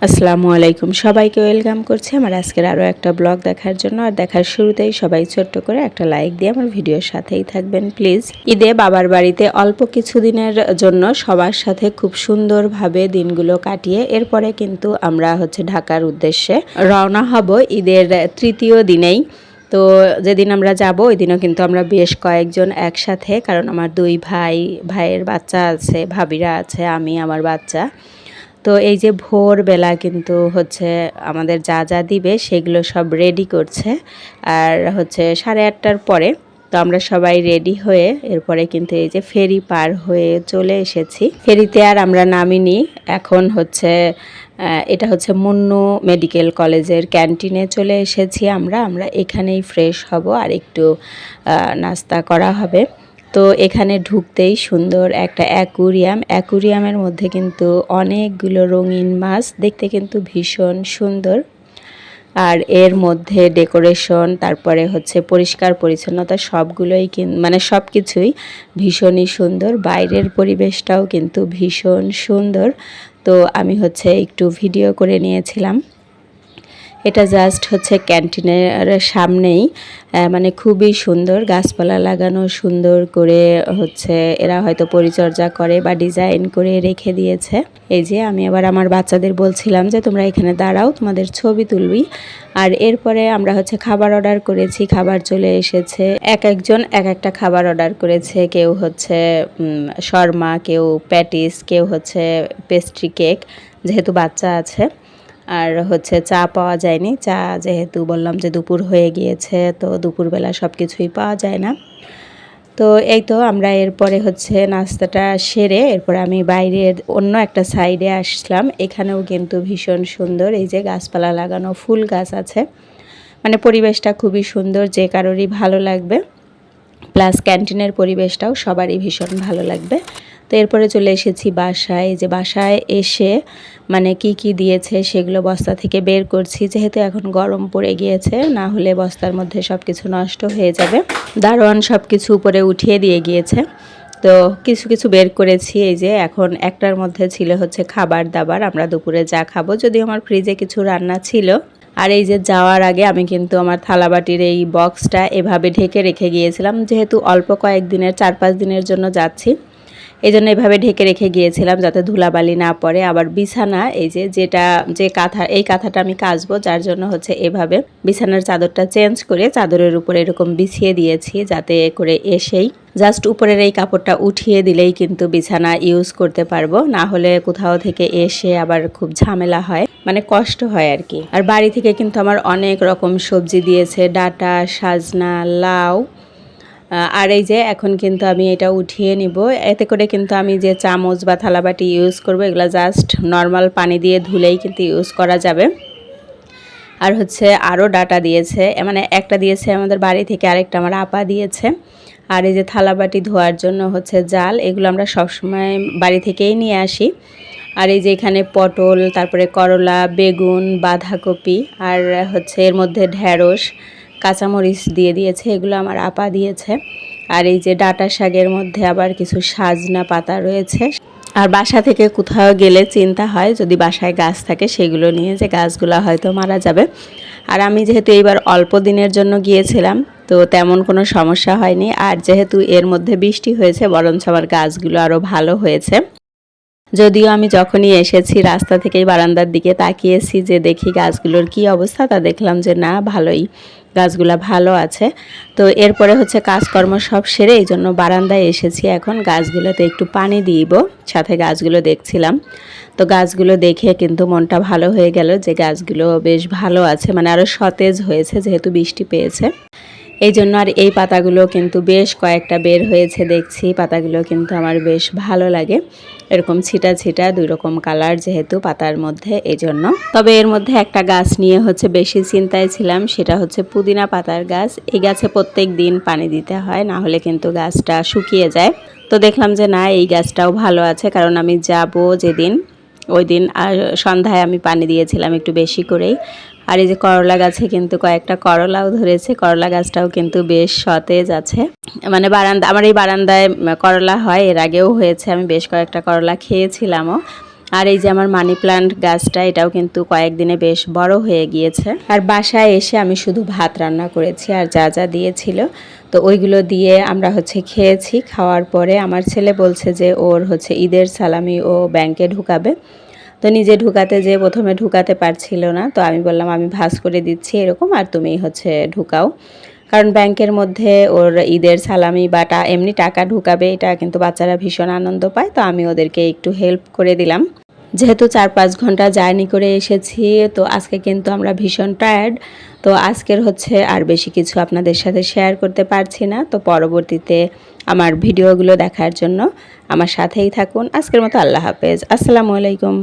আসসালামু আলাইকুম, সবাইকে ওয়েলকাম করছি আমার আজকের আরও একটা ব্লগ দেখার জন্য। আর দেখার শুরুতেই সবাই ছোট্ট করে একটা লাইক দিয়ে আমার ভিডিওর সাথেই থাকবেন প্লিজ। ঈদে বাবার বাড়িতে অল্প কিছুদিনের জন্য সবার সাথে খুব সুন্দরভাবে দিনগুলো কাটিয়ে এরপরে কিন্তু আমরা ঢাকার উদ্দেশ্যে রওনা হব ঈদের তৃতীয় দিনেই। তো যেদিন আমরা যাব ওই দিনও কিন্তু আমরা বেশ কয়েকজন একসাথে, কারণ আমার দুই ভাইয়ের বাচ্চা আছে, ভাবিরা আছে, আমি, আমার বাচ্চা। তো এই যে ভোরবেলা কিন্তু আমাদের যা যা দিবে সেগুলো সব রেডি করছে। আর 8:30টার পরে তো আমরা সবাই রেডি হয়ে এরপরে কিন্তু এই যে ফেরি পার হয়ে চলে এসেছি। ফেরিতে আর আমরা নামিনি, এখন এটা মুন্নু মেডিকেল কলেজের ক্যান্টিনে চলে এসেছি। আমরা এখানেই ফ্রেশ হব আর একটু নাস্তা করা হবে। তো এখানে ঢুকতেই সুন্দর একটা অ্যাকুরিয়ামের মধ্যে কিন্তু অনেকগুলো রঙিন মাছ, দেখতে কিন্তু ভীষণ সুন্দর। আর এর মধ্যে ডেকোরেশন, তারপরে পরিষ্কার পরিচ্ছন্নতা সবগুলোই মানে সব কিছুই ভীষণই সুন্দর। বাইরের পরিবেশটাও কিন্তু ভীষণ সুন্দর। তো আমি একটু ভিডিও করে নিয়েছিলাম। এটা জাস্ট ক্যান্টিনের সামনেই, মানে খুবই সুন্দর গাছপালা লাগানো, সুন্দর করে এরা হয়তো পরিচর্যা করে বা ডিজাইন করে রেখে দিয়েছে। এই যে আমি আবার আমার বাচ্চাদের বলছিলাম যে তোমরা এখানে দাঁড়াও, তোমাদের ছবি তুলবি। আর এরপরে আমরা খাবার অর্ডার করেছি, খাবার চলে এসেছে। একজন এক একটা খাবার অর্ডার করেছে, কেউ শর্মা, কেউ প্যাটিস, কেউ পেস্ট্রি কেক, যেহেতু বাচ্চা আছে। আর চা পাওয়া যায়নি, চা যেহেতু বললাম যে দুপুর হয়ে গিয়েছে, তো দুপুরবেলা সব কিছুই পাওয়া যায় না। তো এই তো আমরা এরপরে নাস্তাটা সেরে এরপরে আমি বাইরের অন্য একটা সাইডে আসলাম। এখানেও কিন্তু ভীষণ সুন্দর, এই যে গাছপালা লাগানো, ফুল গাছ আছে, মানে পরিবেশটা খুবই সুন্দর, যে কারোরই ভালো লাগবে। প্লাস ক্যান্টিনের পরিবেশটাও সবারই ভীষণ ভালো লাগবে। তো এরপরে চলে এসেছি বাসায়। যে বাসায় এসে মানে কি দিয়েছে সেগুলো বস্তা থেকে বের করছি, যেহেতু এখন গরম পড়ে গিয়েছে, না হলে বস্তার মধ্যে সব কিছু নষ্ট হয়ে যাবে। দারোয়ান সব কিছু উপরে উঠিয়ে দিয়ে গিয়েছে। তো কিছু বের করেছি। এই যে এখন একটার মধ্যে ছিল খাবার দাবার, আমরা দুপুরে যা খাবো, যদিও আমার ফ্রিজে কিছু রান্না ছিল। আর এই যে যাওয়ার আগে আমি কিন্তু আমার থালাবাটির এই বক্সটা এভাবে ঢেকে রেখে গিয়েছিলাম, যেহেতু অল্প কয়েকদিনের 4-5 দিনের জন্য যাচ্ছি, এই জন্য এভাবে ঢেকে রেখে গিয়েছিলাম যাতে ধুলাবালি না পড়ে। আবার বিছানা, এই যে কাঁথা, এই কাঁথাটা আমি কাচবো, যার জন্য এভাবে বিছানার চাদরটা চেঞ্জ করে চাদরের উপরে এরকম বিছিয়ে দিয়েছি, যাতে করে এসেই জাস্ট উপরের এই কাপড়টা উঠিয়ে দিলেই কিন্তু বিছানা ইউজ করতে পারবো, না হলে কোথাও থেকে এসে আবার খুব ঝামেলা হয়, মানে কষ্ট হয় আর কি। আর বাড়ি থেকে কিন্তু আমার অনেক রকম সবজি দিয়েছে, ডাঁটা, সাজনা, লাউ। আর এই যে এখন কিন্তু আমি এটা উঠিয়ে নিব। এতে করে কিন্তু আমি যে চামচ বা থালাবাটি ইউজ করব, এগুলো জাস্ট নর্মাল পানি দিয়ে ধুলেই কিন্তু ইউজ করা যাবে। আর আরও ডাটা দিয়েছে, মানে একটা দিয়েছে আমাদের বাড়ি থেকে, আরেকটা আমার আপা দিয়েছে। আর এই যে থালাবাটি ধোয়ার জন্য জাল, এগুলো আমরা সবসময় বাড়ি থেকেই নিয়ে আসি। আর এই যে এখানে পটল, তারপরে করলা, বেগুন, বাঁধাকপি, আর এর মধ্যে ঢেঁড়স, কাঁচামরিচ দিয়ে দিয়েছে, এগুলো আমার আপা দিয়েছে। আর এই যে ডাঁটা শাকের মধ্যে আবার কিছু সাজনা পাতা রয়েছে। আর বাসা থেকে কোথাও গেলে চিন্তা হয়, যদি বাসায় গাছ থাকে সেগুলো নিয়ে, যে গাছগুলো হয়তো মারা যাবে। আর আমি যেহেতু এইবার অল্প দিনের জন্য গিয়েছিলাম, তো তেমন কোনো সমস্যা হয়নি। আর যেহেতু এর মধ্যে বৃষ্টি হয়েছে, বরঞ্চ আমার গাছগুলো আরও ভালো হয়েছে। যদিও আমি যখনই এসেছি রাস্তা থেকেই বারান্দার দিকে তাকিয়েছি যে দেখি গাছগুলোর কি অবস্থা, তা দেখলাম যে না, ভালোই, গাছগুলো ভালো আছে। তো এরপরে কাজকর্ম সব সেরে এই জন্য বারান্দায় এসেছি, এখন গাছগুলোতে একটু পানি দিব, সাথে গাছগুলো দেখছিলাম। তো গাছগুলো দেখে কিন্তু মনটা ভালো হয়ে গেল, যে গাছগুলো বেশ ভালো আছে, মানে আরও সতেজ হয়েছে যেহেতু বৃষ্টি পেয়েছে এই জন্য। আর এই পাতাগুলো কিন্তু বেশ কয়েকটা বের হয়েছে দেখছি, পাতাগুলো কিন্তু আমার বেশ ভালো লাগে, এরকম ছিটা ছিটা 2 রকম কালার যেহেতু পাতার মধ্যে, এই জন্য। তবে এর মধ্যে একটা গাছ নিয়ে বেশি চিন্তায় ছিলাম, সেটা পুদিনা পাতার গাছ। এই গাছে প্রত্যেক দিন পানি দিতে হয়, না হলে কিন্তু গাছটা শুকিয়ে যায়। তো দেখলাম যে না, এই গাছটাও ভালো আছে, কারণ আমি যাব যেদিন, ওই দিন আর সন্ধ্যায় আমি পানি দিয়েছিলাম একটু বেশি করেই। আর এই যে করলা গাছে কিন্তু কয়েকটা করলাও ধরেছে, করলা গাছটাও কিন্তু বেশ সতেজ আছে, মানে আমার এই বারান্দায় করলা হয়, এর আগেও হয়েছে, আমি বেশ কয়েকটা করলা খেয়েছিলামও। আর এই যে আমার মানি প্লান্ট গাছটা, এটাও কিন্তু কয়েকদিনে বেশ বড় হয়ে গিয়েছে। আর বাসায় এসে আমি শুধু ভাত রান্না করেছি আর যা যা দিয়েছিল তো ওইগুলো দিয়ে আমরা খেয়েছি। খাওয়ার পরে আমার ছেলে বলছে যে ওর ঈদের সালামি ও ব্যাংকে ঢুকাবে। তো নিজে ঢুকাতে যেয়ে প্রথমে ঢুকাতে পারছিল না, তো আমি বললাম আমি ভাঁজ করে দিচ্ছি এরকম, আর তুমি ঢুকাও। কারণ ব্যাংকের মধ্যে ওর ঈদের সালামি বা এমনি টাকা ঢুকাবে, এটা কিন্তু বাচ্চারা ভীষণ আনন্দ পায়। তো আমি ওদেরকে একটু হেল্প করে দিলাম। যেহেতু 4-5 ঘন্টা জার্নি করে এসেছি, তো আজকে কিন্তু আমরা ভীষণ টায়ার্ড। তো আজকের আর বেশি কিছু আপনাদের সাথে শেয়ার করতে পারছি না। তো পরবর্তীতে আমার ভিডিওগুলো দেখার জন্য আমার সাথেই থাকুন। আজকের মতো আল্লাহ হাফেজ, আসসালামু আলাইকুম।